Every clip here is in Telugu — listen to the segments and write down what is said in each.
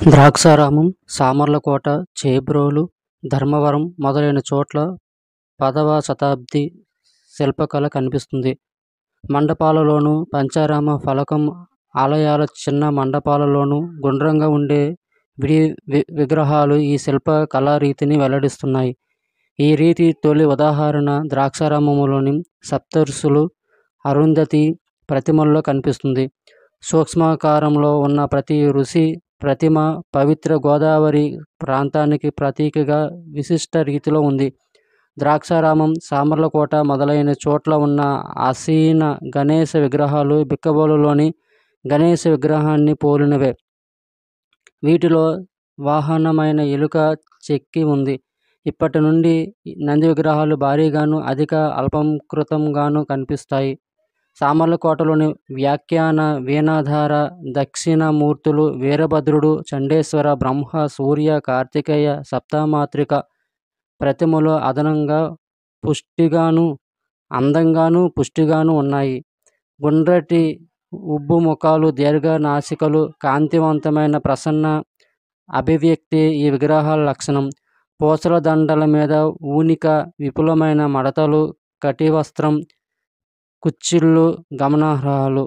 ద్రాక్షారామం, సామర్లకోట, చేబ్రోలు, ధర్మవరం మొదలైన చోట్ల 10వ శతాబ్ది శిల్పకళ కనిపిస్తుంది. మండపాలలోనూ, పంచారామ ఫలకం ఆలయాల చిన్న మండపాలలోనూ గుండ్రంగా ఉండే విడి విగ్రహాలు ఈ శిల్ప కళారీతిని వెల్లడిస్తున్నాయి. ఈ రీతి తొలి ఉదాహరణ ద్రాక్షారామములోని సప్తఋషులు అరుంధతి ప్రతిమల్లో కనిపిస్తుంది. సూక్ష్మాకారంలో ఉన్న ప్రతి ఋషి ప్రతిమ పవిత్ర గోదావరి ప్రాంతానికి ప్రతీకగా విశిష్ట రీతిలో ఉంది. ద్రాక్షారామం, సామర్లకోట మొదలైన చోట్ల ఉన్న ఆసీన గణేశ విగ్రహాలు బిక్కవోలులోని గణేశ విగ్రహాన్ని పోలినవే. వీటిలో వాహనమైన ఎలుక చెక్కి ఉంది. ఇప్పటి నుండి నంది విగ్రహాలు భారీగాను, అధిక అల్పకృతంగాను కనిపిస్తాయి. సామర్లకోటలోని వ్యాఖ్యాన, వీణాధార, దక్షిణామూర్తులు, వీరభద్రుడు, చండేశ్వర, బ్రహ్మ, సూర్య, కార్తికేయ, సప్తమాతృక ప్రతిమలు అదనంగా పుష్టిగాను ఉన్నాయి. గుండ్రటి ఉబ్బు ముఖాలు, దీర్ఘ నాసికలు, కాంతివంతమైన ప్రసన్న అభివ్యక్తి ఈ విగ్రహాల లక్షణం. పూసల దండల మీద ఊనిక, విపులమైన మడతలు, కటివస్త్రం, కుచ్చిళ్ళు గమనార్హాలు.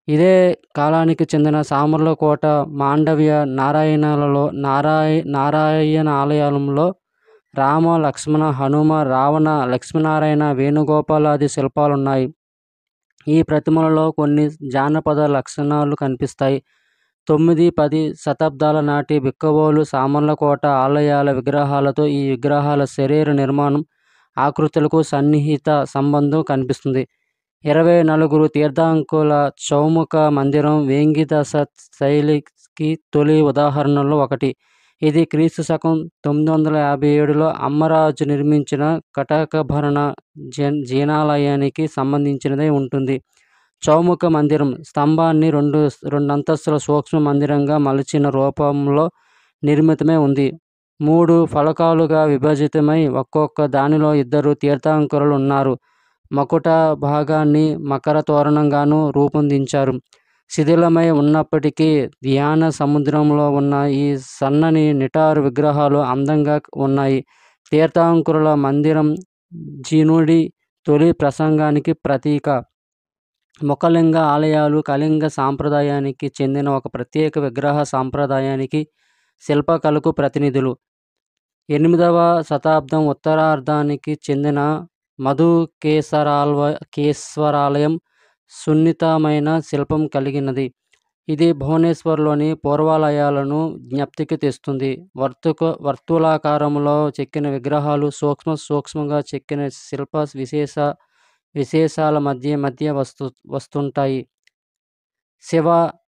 ఇదే కాలానికి చెందిన సామర్లకోట, మాండవ్య, నారాయణాలయంలో రామ, లక్ష్మణ, హనుమ, రావణ, లక్ష్మీనారాయణ, వేణుగోపాలాది శిల్పాలున్నాయి. ఈ ప్రతిమలలో కొన్ని జానపద లక్షణాలు కనిపిస్తాయి. 9-10 శతాబ్దాల నాటి బిక్కవోలు, సామర్లకోట ఆలయాల విగ్రహాలతో ఈ విగ్రహాల శరీర నిర్మాణం, ఆకృతులకు సన్నిహిత సంబంధం కనిపిస్తుంది. 24 తీర్థంకుల చౌముఖ మందిరం వేంగిదశ శైలికి తొలి ఉదాహరణలో ఒకటి. ఇది క్రీస్తు శకం 957లో అమ్మరాజు నిర్మించిన కటకభరణ జీనాలయానికి సంబంధించినదై ఉంటుంది. చౌముఖ మందిరం స్తంభాన్ని రెండంతస్తుల సూక్ష్మ మందిరంగా మలిచిన రూపంలో నిర్మితమై ఉంది. 3 ఫలకాలుగా విభజితమై ఒక్కొక్క దానిలో 2 తీర్థంకరులు ఉన్నారు. మకుట భాగాన్ని మకర తోరణంగాను రూపొందించారు. శిథిలమై ఉన్నప్పటికీ ధ్యాన సముద్రంలో ఉన్న ఈ సన్నని నిటారు విగ్రహాలు అందంగా ఉన్నాయి. తీర్థంకరుల మందిరం జీనుడి తొలి ప్రసంగానికి ప్రతీక. ముఖలింగ ఆలయాలు కళింగ సాంప్రదాయానికి చెందిన ఒక ప్రత్యేక విగ్రహ సాంప్రదాయానికి, శిల్పకళకు ప్రతినిధులు. 8వ శతాబ్దం ఉత్తరార్ధానికి చెందిన మధుకేశ్వరాలయం సున్నితమైన శిల్పం కలిగినది. ఇది భువనేశ్వర్లోని పూర్వాలయాలను జ్ఞప్తికి తెస్తుంది. వర్తులాకారంలో చెక్కిన విగ్రహాలు సూక్ష్మంగా చెక్కిన శిల్ప విశేషాల మధ్య వస్తుంటాయి. శివ,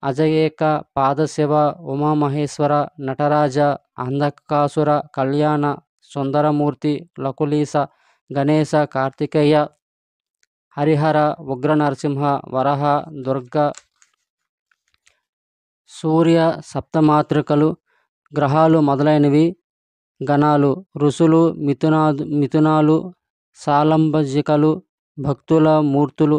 అజయేక, పాదశివ, ఉమామహేశ్వర, నటరాజ, అంధకాసుర, కళ్యాణ, సుందరమూర్తి, లకులీశ, గణేశ, కార్తికేయ, హరిహర, ఉగ్ర నరసింహ, వరహ, దుర్గ, సూర్య, సప్తమాతృకలు, గ్రహాలు మొదలైనవి గణాలు, ఋషులు, మిథునాలు, సాలంబజికలు, భక్తుల మూర్తులు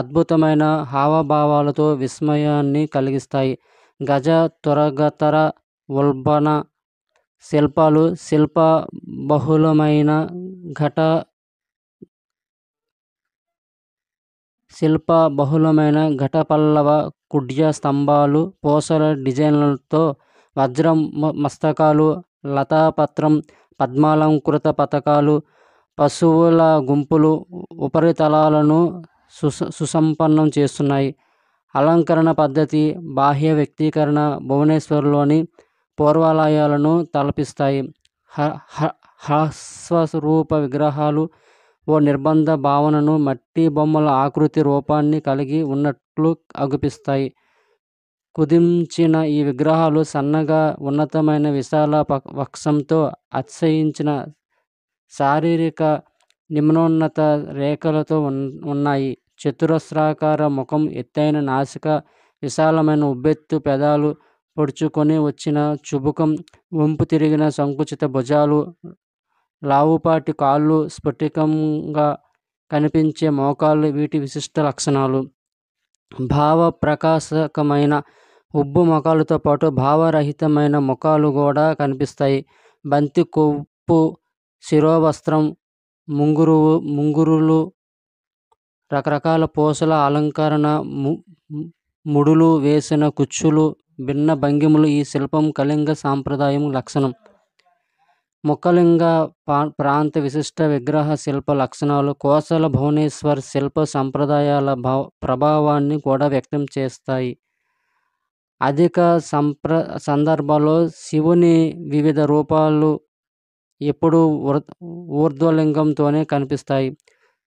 అద్భుతమైన హావభావాలతో విస్మయాన్ని కలిగిస్తాయి. గజ, తురగతర, ఉల్బణ శిల్పాలు శిల్ప బహుళమైన ఘటపల్లవ కుడ్య స్తంభాలు, పూసల డిజైన్లతో వజ్ర మస్తకాలు, లతాపత్రం, పద్మాలంకృత పతాకాలు, పశువుల గుంపులు ఉపరితలాలను సుసంపన్నం చేస్తున్నాయి. అలంకరణ పద్ధతి, బాహ్య వ్యక్తీకరణ భువనేశ్వర్లోని పూర్వాలయాలను తలపిస్తాయి. హ్రస్వరూప విగ్రహాలు ఓ నిర్బంధ భావనను, మట్టి బొమ్మల ఆకృతి రూపాన్ని కలిగి ఉన్నట్లు అగుపిస్తాయి. కుదించిన ఈ విగ్రహాలు సన్నగా, ఉన్నతమైన విశాల వక్షంతో అతిశయించిన శారీరక నిమ్నోన్నత రేఖలతో ఉన్నాయి. చతురస్రాకార ముఖం, ఎత్తైన నాసిక, విశాలమైన ఉబ్బెత్తు పెదాలు, పొడుచుకొని వచ్చిన చుబుకం, వంపు తిరిగిన సంకుచిత భుజాలు, లావుపాటి కాళ్ళు, స్ఫటికంగా కనిపించే మోకాళ్ళు వీటి విశిష్ట లక్షణాలు. భావ ప్రకాశకమైన ఉబ్బు ముఖాలతో పాటు భావరహితమైన ముఖాలు కూడా కనిపిస్తాయి. బంతి కొప్పు, శిరోవస్త్రం, ముంగురులు, రకరకాల పూసల అలంకరణ, ముడులు వేసిన కుచ్చులు, భిన్న భంగిమలు ఈ శిల్పం కళింగ సాంప్రదాయం లక్షణం. ముఖలింగ ప్రాంత విశిష్ట విగ్రహ శిల్ప లక్షణాలు కోసల భువనేశ్వర్ శిల్ప సంప్రదాయాల ప్రభావాన్ని కూడా వ్యక్తం చేస్తాయి. అధిక సందర్భాల్లో శివుని వివిధ రూపాలు ఎప్పుడూ ఊర్ధ్వలింగంతోనే కనిపిస్తాయి.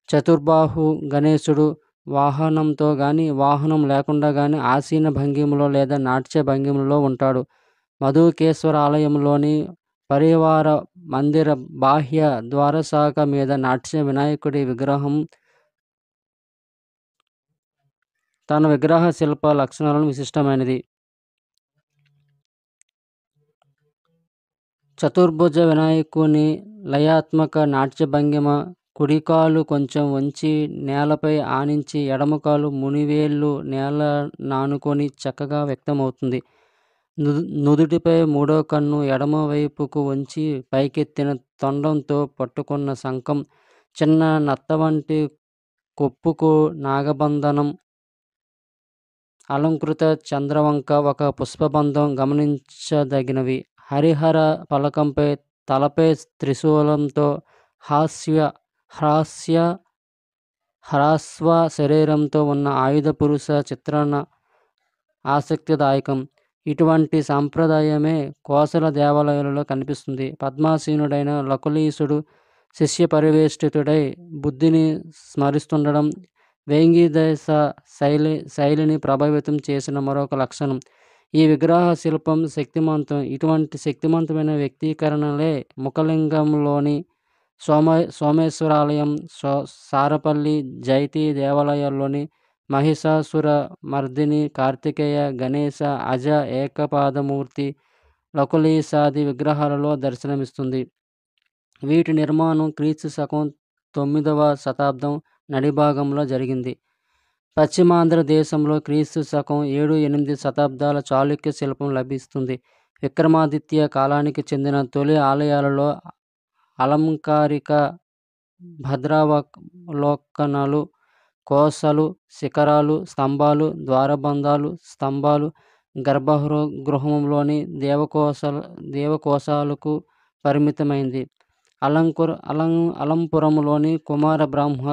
చతుర్బాహు గణేశుడు వాహనంతో కానీ వాహనం లేకుండా కానీ ఆసీన భంగిమలో లేదా నాట్య భంగిమలో ఉంటాడు. మధుకేశ్వర ఆలయంలోని పరివార మందిర బాహ్య ద్వారశాఖ మీద నాట్య వినాయకుడి విగ్రహం తన విగ్రహ శిల్ప లక్షణాలను విశిష్టమైనది. చతుర్భుజ వినాయకుని లయాత్మక నాట్య భంగిమ కుడికాలు కొంచెం వంచి నేలపై ఆనించి ఎడమకాలు మునివేళ్లు నేల నానుకొని చక్కగా వ్యక్తమవుతుంది. నుదుటిపై మూడో కన్ను ఎడమ వైపుకు వంచి పైకెత్తిన తొండంతో పట్టుకున్న శంఖం, చిన్న నత్త వంటి కొప్పుకు నాగబంధనం, అలంకృత చంద్రవంక, ఒక పుష్పబంధం గమనించదగినవి. హరిహర పలకంపై తలపై త్రిశూలంతో హ్రాస్వ శరీరంతో ఉన్న ఆయుధ పురుష చిత్రణ ఆసక్తిదాయకం. ఇటువంటి సాంప్రదాయమే కోసల దేవాలయాలలో కనిపిస్తుంది. పద్మాసీనుడైన లకులీసుడు శిష్య పరివేష్టితుడై బుద్ధిని స్మరిస్తుండడం వేంగీదేశ శైలిని ప్రభావితం చేసిన మరొక లక్షణం. ఈ విగ్రహ శిల్పం శక్తిమంతం. ఇటువంటి శక్తివంతమైన వ్యక్తీకరణలే ముఖలింగంలోని సోమేశ్వరాలయం, సారపల్లి, జైతి దేవాలయాల్లోని మహిషాసుర మర్దిని, కార్తికేయ, గణేశ, అజ, ఏకపాదమూర్తి, లకులీసాది విగ్రహాలలో దర్శనమిస్తుంది. వీటి నిర్మాణం క్రీస్తు 9వ శతాబ్దం నడిభాగంలో జరిగింది. పశ్చిమాంధ్ర దేశంలో క్రీస్తు 7-8 శతాబ్దాల చాళుక్య శిల్పం లభిస్తుంది. విక్రమాదిత్య కాలానికి చెందిన తొలి ఆలయాలలో అలంకారిక భద్రావలోకనాలు, కోసలు, శిఖరాలు, స్తంభాలు, ద్వారబంధాలు, స్తంభాలు, గర్భగృహంలోని దేవకోశాలకు పరిమితమైంది. అలంపురంలోని కుమార బ్రహ్మ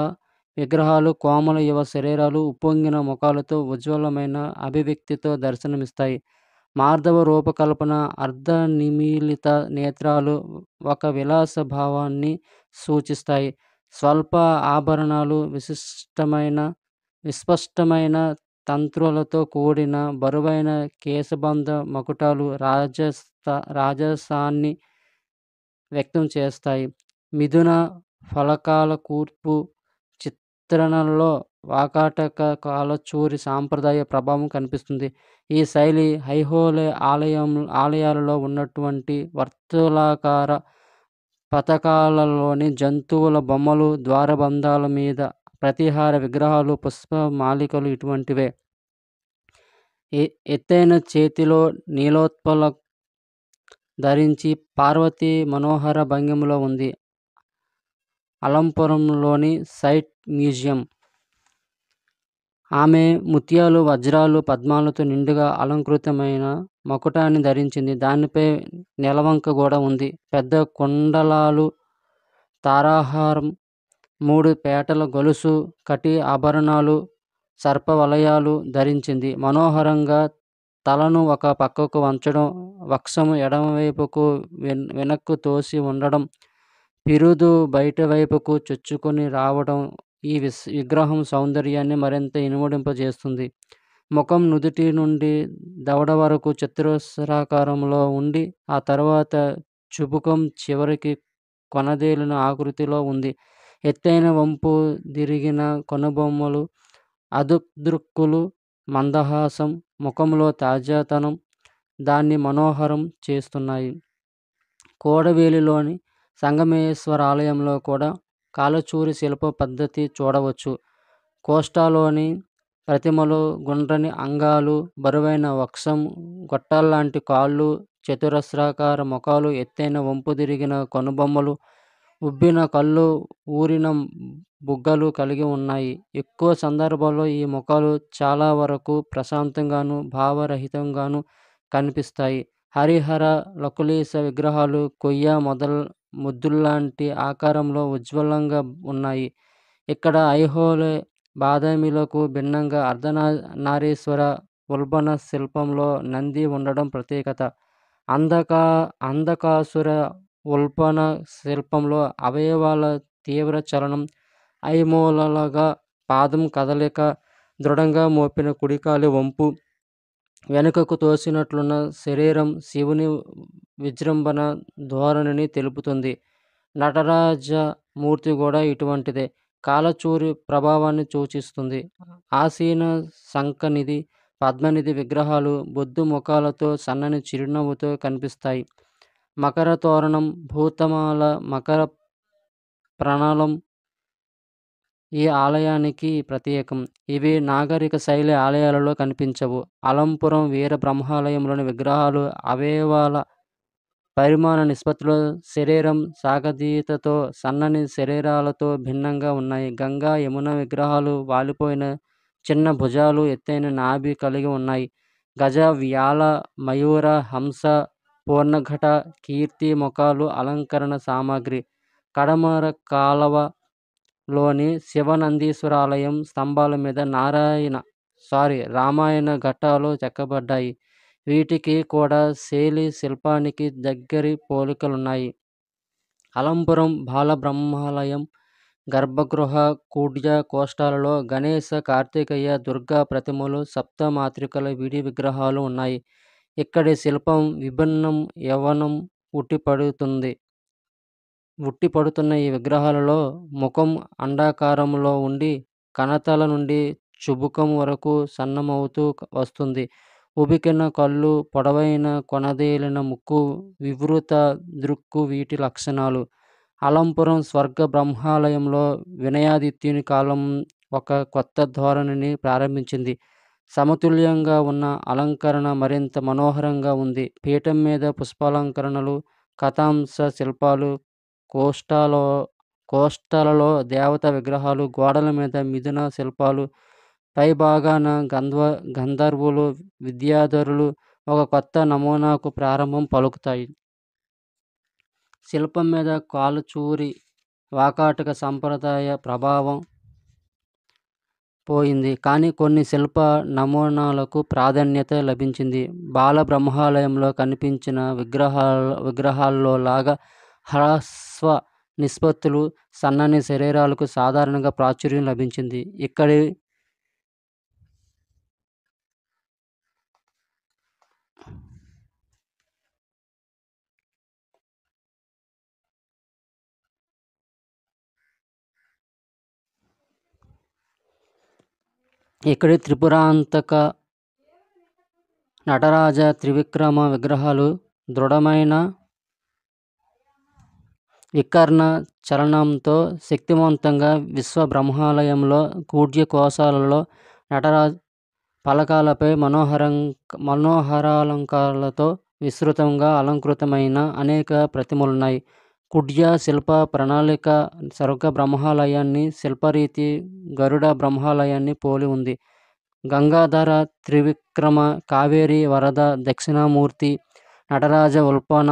విగ్రహాలు కోమల యువ శరీరాలు, ఉప్పొంగిన ముఖాలతో ఉజ్వలమైన అభివ్యక్తితో దర్శనమిస్తాయి. మార్దవ రూపకల్పన, అర్ధనిమీలిత నేత్రాలు ఒక విలాస భావాన్ని సూచిస్తాయి. స్వల్ప ఆభరణాలు, విస్పష్టమైన తంత్రులతో కూడిన బరువైన కేశబంధ మకుటాలు రాజసాన్ని వ్యక్తం చేస్తాయి. మిథున ఫలకాల కూర్పు చిత్రణలో వాకాటక కాలచూరి సాంప్రదాయ ప్రభావం కనిపిస్తుంది. ఈ శైలి ఐహోళే ఆలయాలలో ఉన్నటువంటి వర్తులాకార పతాకాలలోని జంతువుల బొమ్మలు, ద్వారబంధాల మీద ప్రతిహార విగ్రహాలు, పుష్పమాలికలు ఇటువంటివే. ఎత్తైన చేతిలో నీలోత్పల ధరించి పార్వతీ మనోహర భంగిమలో ఉంది. అలంపురంలోని సైట్ మ్యూజియం. ఆమె ముత్యాలు, వజ్రాలు, పద్మాలతో నిండుగా అలంకృతమైన మకుటాన్ని ధరించింది. దానిపై నెలవంక కూడా ఉంది. పెద్ద కుండలాలు, తారాహారం, 3 పేటల గొలుసు, కటి ఆభరణాలు, సర్పవలయాలు ధరించింది. మనోహరంగా తలను ఒక పక్కకు వంచడం, వక్షము ఎడమవైపుకు వెనక్కు తోసి ఉండడం, పిరుదు బయట వైపుకు చొచ్చుకొని రావడం ఈ విగ్రహం సౌందర్యాన్ని మరింత ఇనుమడింపజేస్తుంది. ముఖం నుదుటి నుండి దవడ వరకు చతురస్రాకారంలో ఉండి ఆ తర్వాత చుబుకం చివరికి కొనదేలిన ఆకృతిలో ఉంది. ఎత్తైన వంపు దిరిగిన కనుబొమ్మలు, అదుదృక్కులు, మందహాసం, ముఖంలో తాజాతనం దాన్ని మనోహరం చేస్తున్నాయి. కోడవేలిలోని సంగమేశ్వర ఆలయంలో కూడా కాలచూరి శిల్ప పద్ధతి చూడవచ్చు. కోస్టాలోని ప్రతిమలు, గుండ్రని అంగాలు, బరువైన వక్షం, గొట్టాల్లాంటి కాళ్ళు, చతురస్రాకార ముఖాలు, ఎత్తైన వంపు తిరిగిన కనుబొమ్మలు, ఉబ్బిన కళ్ళు, ఊరిన బుగ్గలు కలిగి ఉన్నాయి. ఎక్కువ సందర్భాల్లో ఈ ముఖాలు చాలా వరకు ప్రశాంతంగాను, భావరహితంగాను కనిపిస్తాయి. హరిహర, లకులీశ విగ్రహాలు కొయ్య ముద్దుల్లాంటి ఆకారంలో ఉజ్వలంగా ఉన్నాయి. ఇక్కడ ఐహోళే, బాదామిలకు భిన్నంగా అర్ధనారీశ్వర ఉల్బణ శిల్పంలో నంది ఉండడం ప్రత్యేకత. అంధకాసుర ఉల్బణ శిల్పంలో అవయవాల తీవ్ర చలనం, ఐమూలలుగా పాదం కదలిక, దృఢంగా మోపిన కుడికాలి వంపు, వెనుకకు తోసినట్లున్న శరీరం శివుని విజృంభణ ధోరణిని తెలుపుతుంది. నటరాజమూర్తి కూడా ఇటువంటిదే. కాలచూరి ప్రభావాన్ని సూచిస్తుంది. ఆసీన శంఖనిధి, పద్మనిధి విగ్రహాలు బొద్దు ముఖాలతో సన్నని చిరునవ్వుతో కనిపిస్తాయి. మకర తోరణం, భూతమాల, మకర ప్రణాళం ఈ ఆలయానికి ప్రత్యేకం. ఇవి నాగరిక శైలి ఆలయాలలో కనిపించవు. అలంపురం వీర బ్రహ్మాలయంలోని విగ్రహాలు అవయవాల పరిమాణ నిష్పత్తిలో శరీరం సాగతీతతో సన్నని శరీరాలతో భిన్నంగా ఉన్నాయి. గంగా, యమున విగ్రహాలు వాలిపోయిన చిన్న భుజాలు, ఎత్తైన నాభి కలిగి ఉన్నాయి. గజ, వ్యాల, మయూర, హంస, పూర్ణఘట, కీర్తి ముఖాలు అలంకరణ సామాగ్రి. కడమర కాలవలోని శివనందీశ్వరాలయం స్తంభాల మీద రామాయణ ఘట్టాలు చెక్కబడ్డాయి. వీటికి కూడా శైలి శిల్పానికి దగ్గరి పోలికలున్నాయి. అలంపురం బాలబ్రహ్మాలయం గర్భగృహ కూడ్య కోష్టాలలో గణేశ, కార్తికేయ, దుర్గా ప్రతిమలు, సప్త మాతృకల విడి విగ్రహాలు ఉన్నాయి. ఇక్కడి శిల్పం విభిన్నం, యవ్వనం ఉట్టిపడుతున్న ఈ విగ్రహాలలో ముఖం అండాకారంలో ఉండి కణతల నుండి చుబుకం వరకు సన్నమవుతూ వస్తుంది. ఉబికిన కళ్ళు, పొడవైన కొనదేలిన ముక్కు, వివృత దృక్కు వీటి లక్షణాలు. అలంపురం స్వర్గ బ్రహ్మాలయంలో వినయాదిత్యుని కాలం ఒక కొత్త ధోరణిని ప్రారంభించింది. సమతుల్యంగా ఉన్న అలంకరణ మరింత మనోహరంగా ఉంది. పీఠం మీద పుష్పాలంకరణలు, కథాంశ శిల్పాలు, కోష్టాలలో దేవతా విగ్రహాలు, గోడల మీద మిథున శిల్పాలు, పైభాగాన గంధర్వులు, విద్యాధరులు ఒక కొత్త నమూనాకు ప్రారంభం పలుకుతాయి. శిల్పం మీద కాలచూరి వాకాటక సంప్రదాయ ప్రభావం పోయింది. కానీ కొన్ని శిల్ప నమూనాలకు ప్రాధాన్యత లభించింది. బాలబ్రహ్మాలయంలో కనిపించిన విగ్రహాల్లో లాగా హ్రస్వ నిష్పత్తులు, సన్నని శరీరాలకు సాధారణంగా ప్రాచుర్యం లభించింది. ఇక్కడి త్రిపురాంతక, నటరాజ, త్రివిక్రమ విగ్రహాలు దృఢమైన వికర్ణ చలనంతో శక్తివంతంగా విశ్వ బ్రహ్మాలయంలో కూడ్య కోశాలలో నటరాజ ఫలకాలపై మనోహరాలంకారాలతో విస్తృతంగా అలంకృతమైన అనేక ప్రతిమలున్నాయి. కుడ్య శిల్ప ప్రణాళిక స్వర్గ బ్రహ్మాలయాన్ని, శిల్పరీతి గరుడ బ్రహ్మాలయాన్ని పోలి ఉంది. గంగాధర, త్రివిక్రమ, కావేరి, వరద, దక్షిణామూర్తి, నటరాజ ఉల్పణ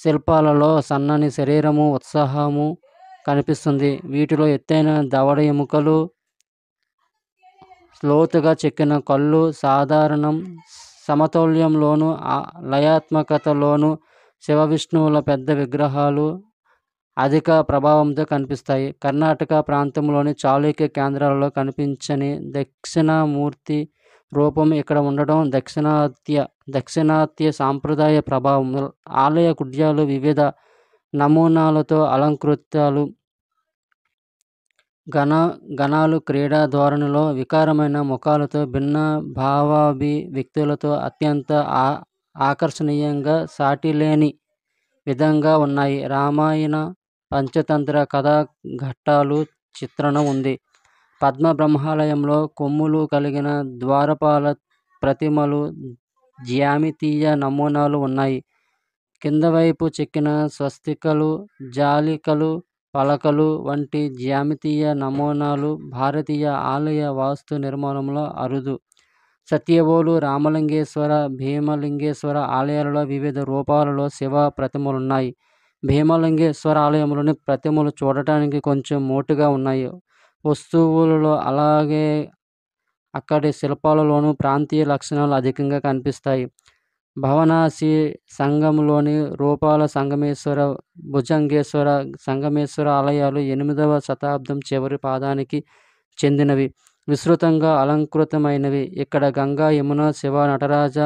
శిల్పాలలో సన్నని శరీరము, ఉత్సాహము కనిపిస్తుంది. వీటిలో ఎత్తైన దవడ ఎముకలు, లోతుగా చెక్కిన కళ్ళు సాధారణం. సమతౌల్యంలోను లయాత్మకతలోను శివవిష్ణువుల పెద్ద విగ్రహాలు అధిక ప్రభావంతో కనిపిస్తాయి. కర్ణాటక ప్రాంతంలోని చాళుక్య కేంద్రాలలో కనిపించని దక్షిణామూర్తి రూపం ఇక్కడ ఉండడం దాక్షిణాత్య సాంప్రదాయ ప్రభావం. ఆలయ కుడ్యాలు వివిధ నమూనాలతో అలంకృతాలు. గణాలు క్రీడా ధోరణిలో వికారమైన ముఖాలతో భిన్న భావాభివ్యక్తులతో అత్యంత ఆకర్షణీయంగా సాటిలేని విధంగా ఉన్నాయి. రామాయణ పంచతంత్ర కథా ఘట్టాలు చిత్రణ ఉంది. పద్మబ్రహ్మాలయంలో కొమ్ములు కలిగిన ద్వారపాల ప్రతిమలు, జ్యామితీయ నమూనాలు ఉన్నాయి. కిందవైపు చెక్కిన స్వస్తికలు, జాలికలు, పలకలు వంటి జ్యామితీయ నమూనాలు భారతీయ ఆలయ వాస్తు నిర్మాణంలో అరుదు. సత్యవోలు, రామలింగేశ్వర, భీమలింగేశ్వర ఆలయాలలో వివిధ రూపాలలో శివ ప్రతిమలున్నాయి. భీమలింగేశ్వర ఆలయంలోని ప్రతిమలు చూడటానికి కొంచెం మోటుగా ఉన్నాయి. వస్తువులలో అలాగే అక్కడి శిల్పాలలోనూ ప్రాంతీయ లక్షణాలు అధికంగా కనిపిస్తాయి. భవనాసి సంఘంలోని రూపాల సంగమేశ్వర, భుజంగేశ్వర, సంగమేశ్వర ఆలయాలు 8వ శతాబ్దం చివరి పాదానికి చెందినవి. విస్తృతంగా అలంకృతమైనవి. ఇక్కడ గంగా, యమున, శివ, నటరాజ,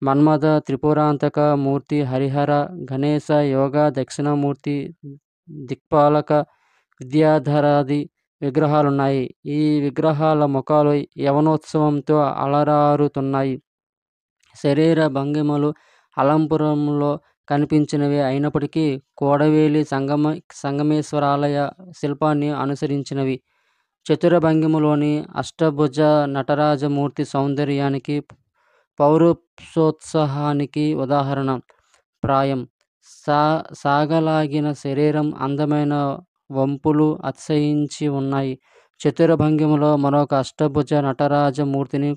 మన్మథ, త్రిపురాంతక మూర్తి, హరిహర, గణేశ, యోగ, దక్షిణామూర్తి, దిక్పాలక, విద్యాధరాది విగ్రహాలున్నాయి. ఈ విగ్రహాల ముఖాలు యవనోత్సవంతో అలరారుతున్నాయి. శరీర భంగిమలు అలంపురంలో కనిపించినవే అయినప్పటికీ కోడవేలి సంగమేశ్వర ఆలయ శిల్పాన్ని అనుసరించినవి. చతుర భంగిమలోని అష్టభుజ నటరాజమూర్తి సౌందర్యానికి, పౌరుషోత్సాహానికి ఉదాహరణ ప్రాయం. సాగలాగిన శరీరం, అందమైన వంపులు అతిశయించి ఉన్నాయి. చతుర భంగిమలో మరొక అష్టభుజ నటరాజమూర్తిని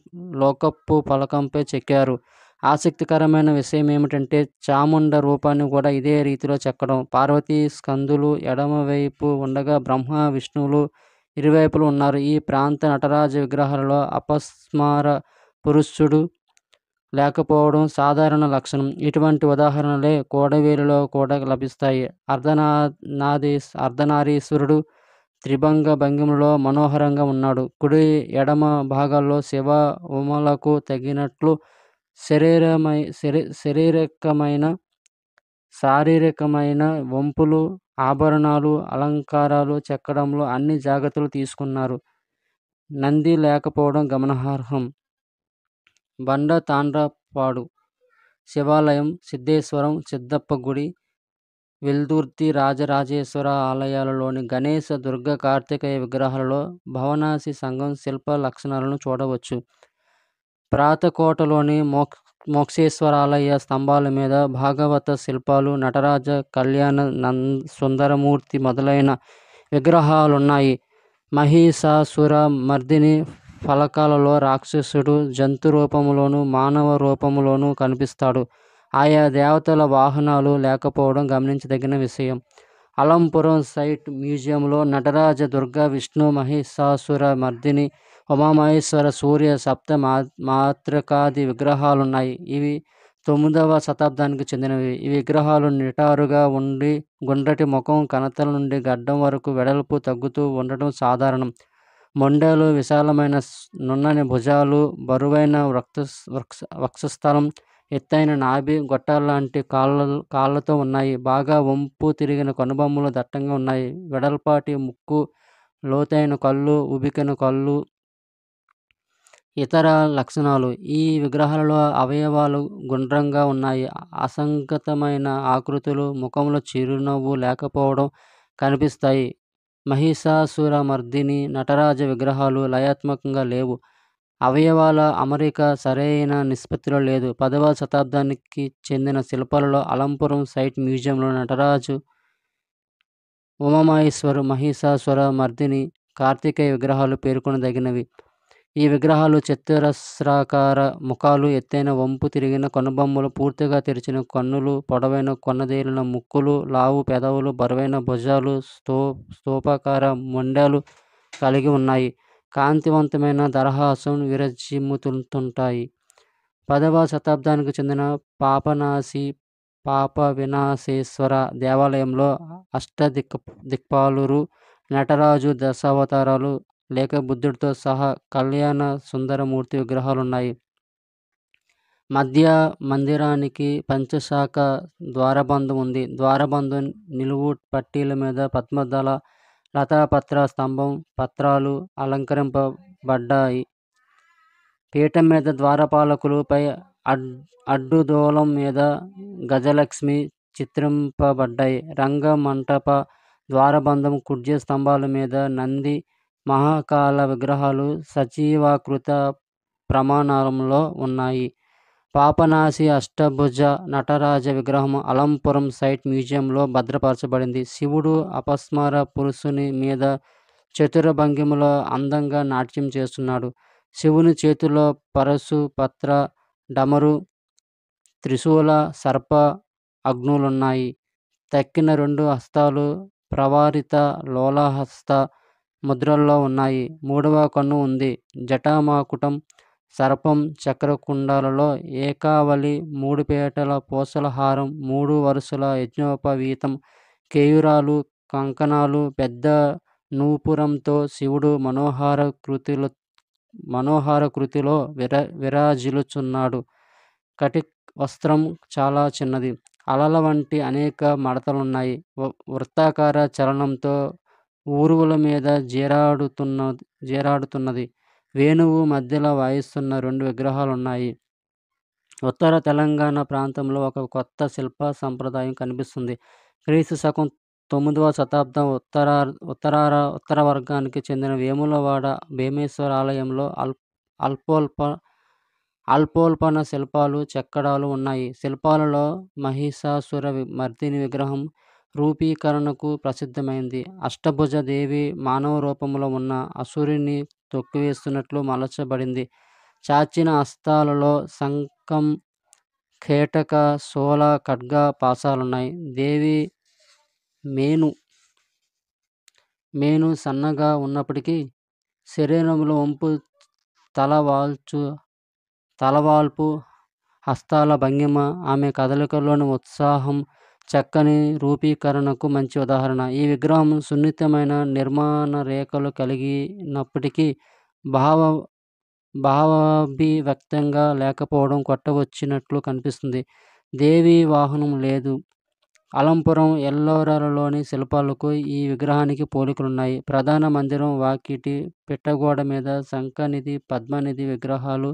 లోకప్పు పలకంపై చెక్కారు. ఆసక్తికరమైన విషయం ఏమిటంటే చాముండ రూపాన్ని కూడా ఇదే రీతిలో చెక్కడం. పార్వతీ స్కందులు ఎడమవైపు ఉండగా బ్రహ్మ, విష్ణువులు ఇరువైపులు ఉన్నారు. ఈ ప్రాంత నటరాజ విగ్రహాలలో అపస్మార పురుషుడు లేకపోవడం సాధారణ లక్షణం. ఇటువంటి ఉదాహరణలే కోడవేలిలో కూడా లభిస్తాయి. అర్ధనారీశ్వరుడు త్రిభంగ భంగిమలో మనోహరంగా ఉన్నాడు. కుడి, ఎడమ భాగాల్లో శివ, ఉమలకు తగినట్లు శారీరకమైన వంపులు, ఆభరణాలు, అలంకారాలు చెక్కడంలో అన్ని జాగ్రత్తలు తీసుకున్నారు. నంది లేకపోవడం గమనార్హం. బండ తాండ్రపాడు శివాలయం, సిద్ధేశ్వరం, సిద్ధప్ప గుడి, వెల్దుర్తి రాజరాజేశ్వర ఆలయాలలోని గణేశ, దుర్గ, కార్తికేయ విగ్రహాలలో భవనాసి సంఘం శిల్ప లక్షణాలను చూడవచ్చు. ప్రాతకోటలోని మోక్షేశ్వర ఆలయ స్తంభాల మీద భాగవత శిల్పాలు, నటరాజ, కళ్యాణ సుందరమూర్తి మొదలైన విగ్రహాలున్నాయి. మహిషాసుర మర్దిని ఫలకాలలో రాక్షసుడు జంతు రూపంలోనూ మానవ రూపంలోనూ కనిపిస్తాడు. ఆయా దేవతల వాహనాలు లేకపోవడం గమనించదగిన విషయం. అలంపురం సైట్ మ్యూజియంలో నటరాజ, దుర్గా, విష్ణు, మహిషాసుర మర్దిని, ఉమామహేశ్వర, సూర్య, సప్త మాతృకాది విగ్రహాలున్నాయి. ఇవి 9వ శతాబ్దానికి చెందినవి. ఈ విగ్రహాలు నిటారుగా ఉండి గుండ్రటి ముఖం, కణతల నుండి గడ్డం వరకు వెడల్పు తగ్గుతూ ఉండటం సాధారణం. మొండెలు, విశాలమైన నున్నని భుజాలు, బరువైన వక్షస్థలం, ఎత్తైన నాభి, గొట్టాల్లాంటి కాళ్ళతో ఉన్నాయి. బాగా వంపు తిరిగిన కనుబొమ్మలు దట్టంగా ఉన్నాయి. వెడల్పాటి ముక్కు, లోతైన కళ్ళు, ఉబికిన కళ్ళు ఇతర లక్షణాలు. ఈ విగ్రహాలలో అవయవాలు గుండ్రంగా ఉన్నాయి. అసంగతమైన ఆకృతులు, ముఖంలో చిరునవ్వు లేకపోవడం కనిపిస్తాయి. మహిషాసుర మర్దిని, నటరాజ విగ్రహాలు లయాత్మకంగా లేవు. అవయవాల అమరిక సరైన నిష్పత్తిలో లేదు. 10వ శతాబ్దానికి చెందిన శిల్పాలలో అలంపురం సైట్ మ్యూజియంలో నటరాజు, ఉమామహేశ్వరు, మహిషాసుర మర్దిని, కార్తికేయ విగ్రహాలు పేర్కొనదగినవి. ఈ విగ్రహాలు చతురస్రాకార ముఖాలు, ఎత్తైన వంపు తిరిగిన కనుబొమ్మలు, పూర్తిగా తెరిచిన కన్నులు, పొడవైన కొనదేలిన ముక్కులు, లావు పెదవులు, బరువైన భుజాలు, స్తూపాకార మొండెలు కలిగి ఉన్నాయి. కాంతివంతమైన దరహాసం విరజిమ్ముతుంటాయి. 10వ శతాబ్దానికి చెందిన పాపనాశి పాప వినాశేశ్వర దేవాలయంలో అష్టదిక్పాలురు, నటరాజు, దశావతారాలు లేక బుద్ధుడితో సహా కళ్యాణ సుందరమూర్తి విగ్రహాలున్నాయి. మధ్య మందిరానికి పంచశాఖ ద్వారబంధం ఉంది. ద్వారబంధం నిలువు పట్టీల మీద పద్మదళ, లతాపత్ర స్తంభం, పత్రాలు అలంకరింపబడ్డాయి. పీఠం మీద ద్వారపాలకులు, పై అడ్డుదూలం మీద గజలక్ష్మి చిత్రింపబడ్డాయి. రంగ మంటప ద్వారబంధం కుడ్య స్తంభాల మీద నంది, మహాకాల విగ్రహాలు సజీవాకృత ప్రమాణంలో ఉన్నాయి. పాపనాశి అష్టభుజ నటరాజ విగ్రహం అలంపురం సైట్ మ్యూజియంలో భద్రపరచబడింది. శివుడు అపస్మార పురుషుని మీద చతురభంగిమలో అందంగా నాట్యం చేస్తున్నాడు. శివుని చేతిలో పరశు, పత్ర, డమరు, త్రిశూల, సర్ప అగ్నులున్నాయి. తక్కిన 2 హస్తాలు ప్రవారిత లోలహస్త ముద్రల్లో ఉన్నాయి. 3వ కన్ను ఉంది. జటామకుటం, సర్పం, చక్రకుండలలో ఏకావళి, 3 పీటల పూసల హారం, 3 వరుసల యజ్ఞోపవీతం, కేయూరాలు, కంకణాలు, పెద్ద నూపురంతో శివుడు మనోహర కృతిలో విరాజిల్లుచున్నాడు. కటి వస్త్రం చాలా చిన్నది. అలల వంటి అనేక మడతలున్నాయి. వృత్తాకార చలనంతో ఊరువుల మీద జీరాడుతున్నది. వేణువు మధ్యలో వాయిస్తున్న 2 విగ్రహాలున్నాయి. ఉత్తర తెలంగాణ ప్రాంతంలో ఒక కొత్త శిల్ప సంప్రదాయం కనిపిస్తుంది. క్రీస్తు శకం 9వ శతాబ్దం ఉత్తర వర్గానికి చెందిన వేములవాడ భీమేశ్వర ఆలయంలో అల్పోల్పన శిల్పాలు, చెక్కడాలు ఉన్నాయి. శిల్పాలలో మహిషాసుర మర్దిని విగ్రహం రూపీకరణకు ప్రసిద్ధమైంది. అష్టభుజ దేవి మానవ రూపంలో ఉన్న అసురుని తొక్కివేస్తున్నట్లు మలచబడింది. చాచిన హస్తాలలో శంఖం, కేటక, శూల, ఖడ్గ, పాశాలున్నాయి. దేవి మేను సన్నగా ఉన్నప్పటికీ శరీరంలో వంపు, తలవాల్పు, హస్తాల భంగిమ, ఆమె కదలికల్లోని ఉత్సాహం చక్కని రూపీకరణకు మంచి ఉదాహరణ. ఈ విగ్రహం సున్నితమైన నిర్మాణ రేఖలు కలిగినప్పటికీ భావాభివ్యక్తంగా లేకపోవడం కొట్టవచ్చినట్లు కనిపిస్తుంది. దేవి వాహనం లేదు. అలంపురం, ఎల్లోరాలోని శిల్పాలకు ఈ విగ్రహానికి పోలికలున్నాయి. ప్రధాన మందిరం వాకిటి పిట్టగోడ మీద శంఖనిధి, పద్మనిధి విగ్రహాలు,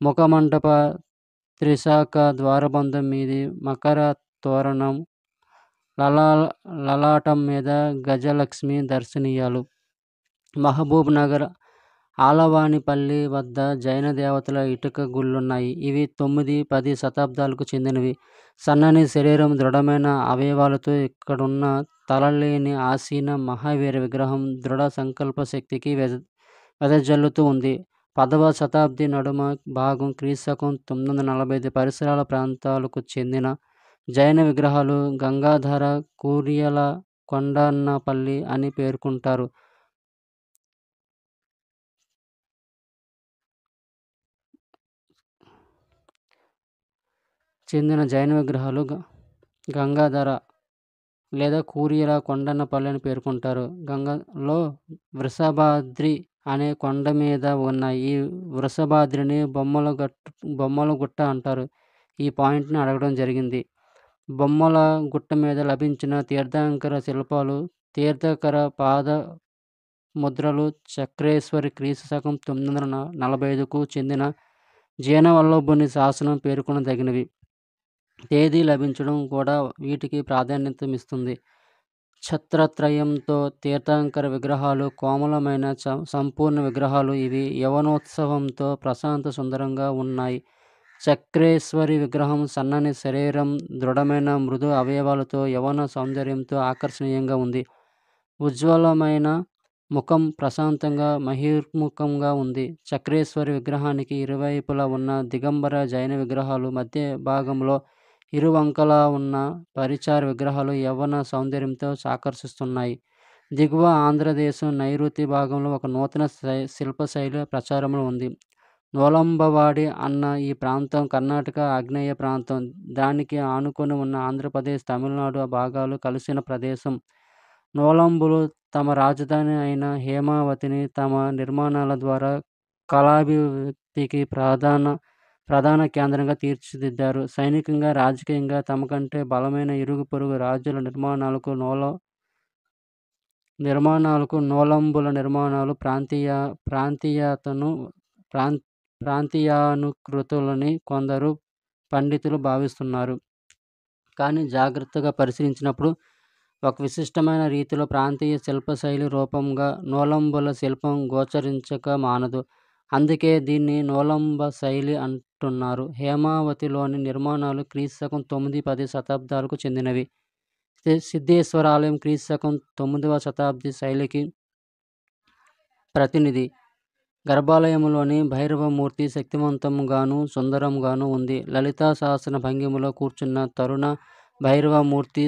ముఖమండప త్రిశాఖ ద్వారబంధం మీది మకర తోరణం, లలాటం మీద గజలక్ష్మి దర్శనీయాలు. మహబూబ్ నగర్, ఆలవానిపల్లి వద్ద జైన దేవతల ఇటుక గుళ్లున్నాయి. ఇవి 9, 10 శతాబ్దాలకు చెందినవి. సన్నని శరీరం, దృఢమైన అవయవాలతో ఇక్కడున్న తలలేని ఆసీన మహావీర విగ్రహం దృఢ సంకల్ప శక్తికి వెదజల్లుతూ ఉంది. 10వ శతాబ్ది నడుమ భాగం క్రీస్తు శకం 945 పరిసరాల ప్రాంతాలకు చెందిన జైన విగ్రహాలు గంగాధర, కూరియల, కొండన్నపల్లి అని పేర్కొంటారు. చెందిన జైన విగ్రహాలు గంగాధర లేదా కూరియల, కొండన్నపల్లి అని పేర్కొంటారు. గంగలో వృషభాద్రి అనే కొండ మీద ఉన్నాయి. ఈ వృషభాద్రిని బొమ్మల గుట్ట అంటారు. ఈ పాయింట్ని అడగడం జరిగింది. బొమ్మల గుట్ట మీద లభించిన తీర్థంకర శిల్పాలు, తీర్థంకర పాద ముద్రలు, చక్రేశ్వరి క్రీస్తు శకం 945కు చెందిన జీనవల్లభుని శాసనం పేర్కొనదగినవి. తేదీ లభించడం కూడా వీటికి ప్రాధాన్యతమిస్తుంది. ఛత్రత్రయంతో తీర్థంకర విగ్రహాలు, కోమలమైన సంపూర్ణ విగ్రహాలు. ఇవి యవనోత్సవంతో ప్రశాంత సుందరంగా ఉన్నాయి. చక్రేశ్వరి విగ్రహం సన్నని శరీరం, దృఢమైన మృదు అవయవాలతో యవన సౌందర్యంతో ఆకర్షణీయంగా ఉంది. ఉజ్వలమైన ముఖం ప్రశాంతంగా మహిర్ముఖంగా ఉంది. చక్రేశ్వరి విగ్రహానికి ఇరువైపులా ఉన్న దిగంబర జైన విగ్రహాలు, మధ్య భాగంలో ఇరువంకలా ఉన్న పరిచార విగ్రహాలు యవ్వన సౌందర్యంతో ఆకర్షిస్తున్నాయి. దిగువ ఆంధ్రదేశం నైరుతి భాగంలో ఒక నూతన శిల్పశైలి ప్రచారంలో ఉంది. నోలంబవాడి అన్న ఈ ప్రాంతం కర్ణాటక ఆగ్నేయ ప్రాంతం. దానికి ఆనుకొని ఉన్న ఆంధ్రప్రదేశ్, తమిళనాడు భాగాలు కలిసిన ప్రదేశం. నోలంబులు తమ రాజధాని అయిన హేమావతిని తమ నిర్మాణాల ద్వారా కళాభివ్యక్తికి ప్రధాన కేంద్రంగా తీర్చిదిద్దారు. సైనికంగా, రాజకీయంగా తమకంటే బలమైన ఇరుగు పొరుగు రాజ్యాల నిర్మాణాలకు నోలంబుల నిర్మాణాలు ప్రాంతీయానుకృతులని కొందరు పండితులు భావిస్తున్నారు. కానీ జాగ్రత్తగా పరిశీలించినప్పుడు ఒక విశిష్టమైన రీతిలో ప్రాంతీయ శిల్పశైలి రూపంగా నూలంబుల శిల్పం గోచరించక మానదు. అందుకే దీన్ని నూలంబ శైలి అంటున్నారు. హేమావతిలోని నిర్మాణాలు క్రీస్తు 9, 10 శతాబ్దాలకు చెందినవి. సిద్ధేశ్వర ఆలయం క్రీస్తు 9వ శతాబ్ది శైలికి ప్రతినిధి. గర్భాలయంలోని భైరవమూర్తి శక్తివంతంగాను సుందరంగాను ఉంది. లలితా సహస్ర భంగిమలో కూర్చున్న తరుణ భైరవమూర్తి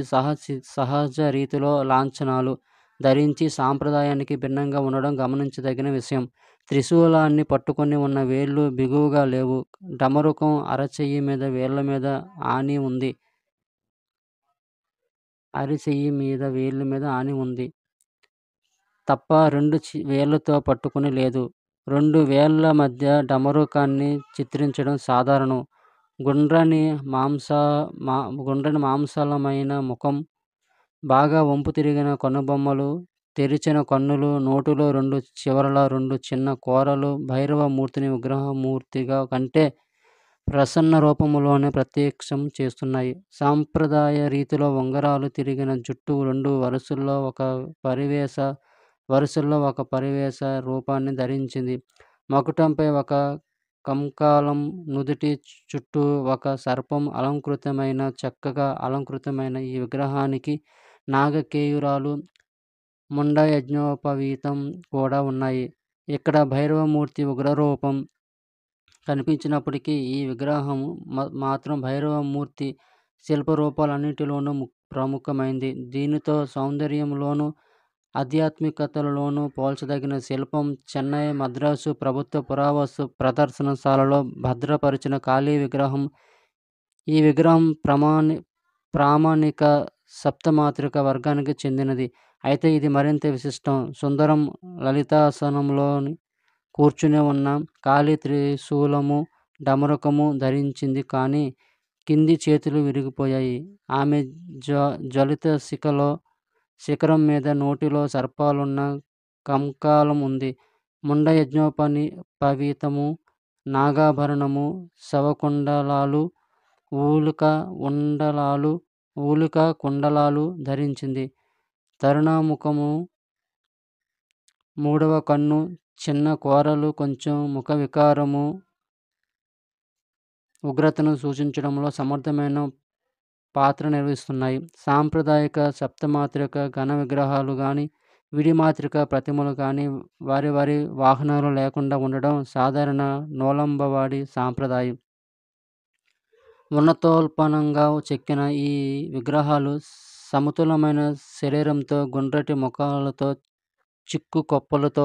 సహజ రీతిలో లాంఛనాలు ధరించి సాంప్రదాయానికి భిన్నంగా ఉండడం గమనించదగిన విషయం. త్రిశూలాన్ని పట్టుకొని ఉన్న వేళ్ళు బిగువుగా లేవు. డమరుకం అరచెయ్యి మీద వేళ్ల మీద ఆని ఉంది. వేళ్ళ మీద ఆని ఉంది తప్ప 2 వేళ్లతో పట్టుకుని లేదు. 2 వేళ్ల మధ్య డమరుకాన్ని చిత్రించడం సాధారణం. గుండ్రని మాంసలమైన ముఖం, బాగా వంపు తిరిగిన కనుబొమ్మలు, తెరిచిన కన్నులు, నోటిలో 2 చివరల 2 చిన్న కోరలు భైరవమూర్తిని విగ్రహమూర్తిగా కంటే ప్రసన్న రూపంలోనే ప్రత్యక్షం చేస్తున్నాయి. సాంప్రదాయ రీతిలో ఉంగరాలు తిరిగిన జుట్టు 2 వరుసల్లో ఒక పరివేశ రూపాన్ని ధరించింది. మకుటంపై ఒక కంకాలం, నుదుటి చుట్టూ ఒక సర్పం చక్కగా అలంకృతమైన ఈ విగ్రహానికి నాగకేయూరాలు, ముండయజ్ఞోపవీతం కూడా ఉన్నాయి. ఇక్కడ భైరవమూర్తి ఉగ్రరూపం కనిపించినప్పటికీ ఈ విగ్రహం మాత్రం భైరవమూర్తి శిల్పరూపాలన్నిటిలోనూ ప్రముఖమైంది. దీనితో సౌందర్యంలోనూ ఆధ్యాత్మికతలోనూ పోల్చదగిన శిల్పం చెన్నై, మద్రాసు ప్రభుత్వ పురావస్తు ప్రదర్శనశాలలో భద్రపరిచిన కాళీ విగ్రహం. ఈ విగ్రహం ప్రామాణిక సప్తమాత్రిక వర్గానికి చెందినది. అయితే ఇది మరింత విశిష్టం. సుందరం లలితాసనంలో కూర్చుని ఉన్న కాళీ త్రిశూలము, డమరుకము ధరించింది. కానీ కింది చేతులు విరిగిపోయాయి. ఆమె జ్వలిత శిఖరం మీద నోటిలో సర్పాలున్న కంకాలం ఉంది. ముండయజ్ఞోపవీతము, నాగాభరణము, శవకుండలాలు, ఊలుక కుండలాలు ధరించింది. తరుణముఖము, 3వ కన్ను, చిన్న కోరలు కొంచెం ముఖ వికారము, ఉగ్రతను సూచించడంలో సమర్థమైన పాత్ర నిర్వహిస్తున్నాయి. సాంప్రదాయిక సప్తమాత్రిక ఘన విగ్రహాలు గాని, విడిమాత్రిక ప్రతిమలు కానీ వారి వాహనాలు లేకుండా ఉండడం సాధారణ నూలంబవాడి సాంప్రదాయం. ఉన్నతోల్పన్నంగా చెక్కిన ఈ విగ్రహాలు సమతులమైన శరీరంతో, గుండ్రటి ముఖాలతో, చిక్కు కొప్పలతో,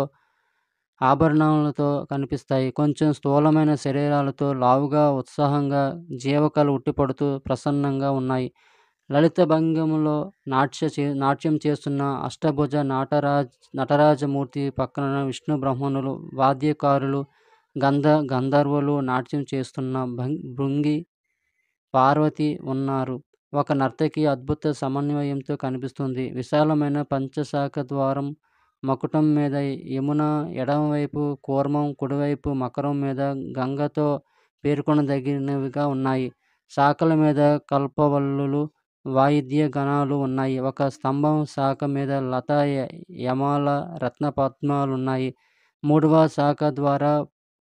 ఆభరణాలతో కనిపిస్తాయి. కొంచెం స్థూలమైన శరీరాలతో లావుగా, ఉత్సాహంగా, జీవకళ ఉట్టిపడుతూ ప్రసన్నంగా ఉన్నాయి. లలిత భంగిమలో నాట్యం చేస్తున్న అష్టభుజ నటరాజమూర్తి పక్కన విష్ణు బ్రహ్మణులు, వాద్యకారులు, గంధర్వులు నాట్యం చేస్తున్న భృంగి పార్వతి ఉన్నారు. ఒక నర్తకి అద్భుత సమన్వయంతో కనిపిస్తుంది. విశాలమైన పంచశాఖ ద్వారం, మకుటం మీద యమున, ఎడమవైపు కూర్మం, కుడివైపు మకరం మీద గంగతో పేర్కొనదగినవిగా ఉన్నాయి. శాఖల మీద కల్పవల్లులు, వాయిద్య గణాలు ఉన్నాయి. ఒక స్తంభం శాఖ మీద లత, యమాల, రత్నపద్మాలున్నాయి. 3వ శాఖ ద్వారా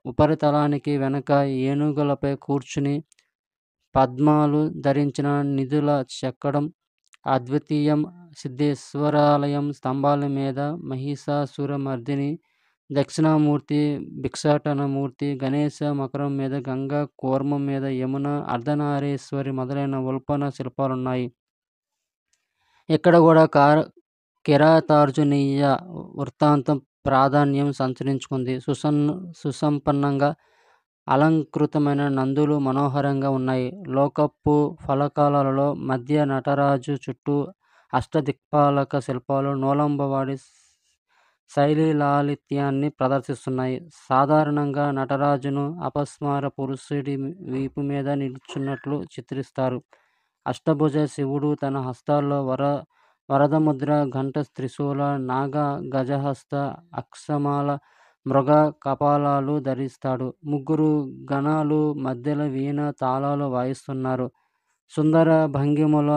ఉపరితలానికి వెనక ఏనుగులపై కూర్చుని పద్మాలు ధరించిన నిధుల చెక్కడం అద్వితీయం. సిద్ధేశ్వరాలయం స్తంభాల మీద మహిషాసురమర్దిని, దక్షిణామూర్తి, భిక్షాటనమూర్తి, గణేశ, మకరం మీద గంగ, కూర్మం మీద యమున, అర్ధనారీశ్వరి మొదలైన ఉల్పన శిల్పాలున్నాయి. ఇక్కడ కూడా కిరాతార్జునీయ వృత్తాంతం ప్రాధాన్యం సంతరించుకుంది. సుసంపన్నంగా అలంకృతమైన నందులు మనోహరంగా ఉన్నాయి. లోకపు ఫలకాలలో మధ్య నటరాజు చుట్టూ అష్టదిక్పాలక శిల్పాలు నూలంబవాడి శైలీలాలిత్యాన్ని ప్రదర్శిస్తున్నాయి. సాధారణంగా నటరాజును అపస్మార పురుషుడి వీపు మీద నిల్చున్నట్లు చిత్రిస్తారు. అష్టభుజ శివుడు తన హస్తాల్లో వరదముద్ర, ఘంట, త్రిశూల, నాగ, గజహస్త, అక్షమాల, మృగ కపాలాలు ధరిస్తాడు. 3 గణాలు మధ్యలో వీణ తాళాలు వాయిస్తున్నారు. సుందర భంగిమలో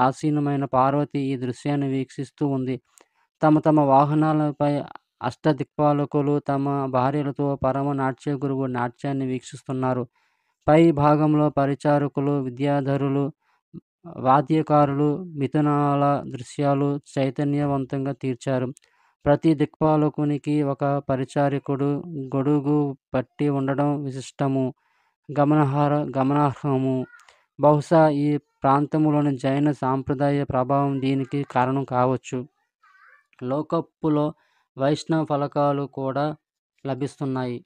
ఆసీనమైన పార్వతి ఈ దృశ్యాన్ని వీక్షిస్తూ ఉంది. తమ తమ వాహనాలపై అష్టదిక్పాలకులు తమ భార్యలతో పరమ నాట్య గురువు నాట్యాన్ని వీక్షిస్తున్నారు. పై భాగంలో పరిచారకులు, విద్యాధరులు, వాద్యకారులు మిథునాల దృశ్యాలు చైతన్యవంతంగా తీర్చారు. ప్రతి దిక్పాలకునికి ఒక పరిచారకుడు గొడుగు పట్టి ఉండడం విశిష్టము, గమనార్హము. బహుశా ఈ ప్రాంతంలోని జైన సాంప్రదాయ ప్రభావం దీనికి కారణం కావచ్చు. లోకప్పులో వైష్ణవ ఫలకాలు కూడా లభిస్తున్నాయి.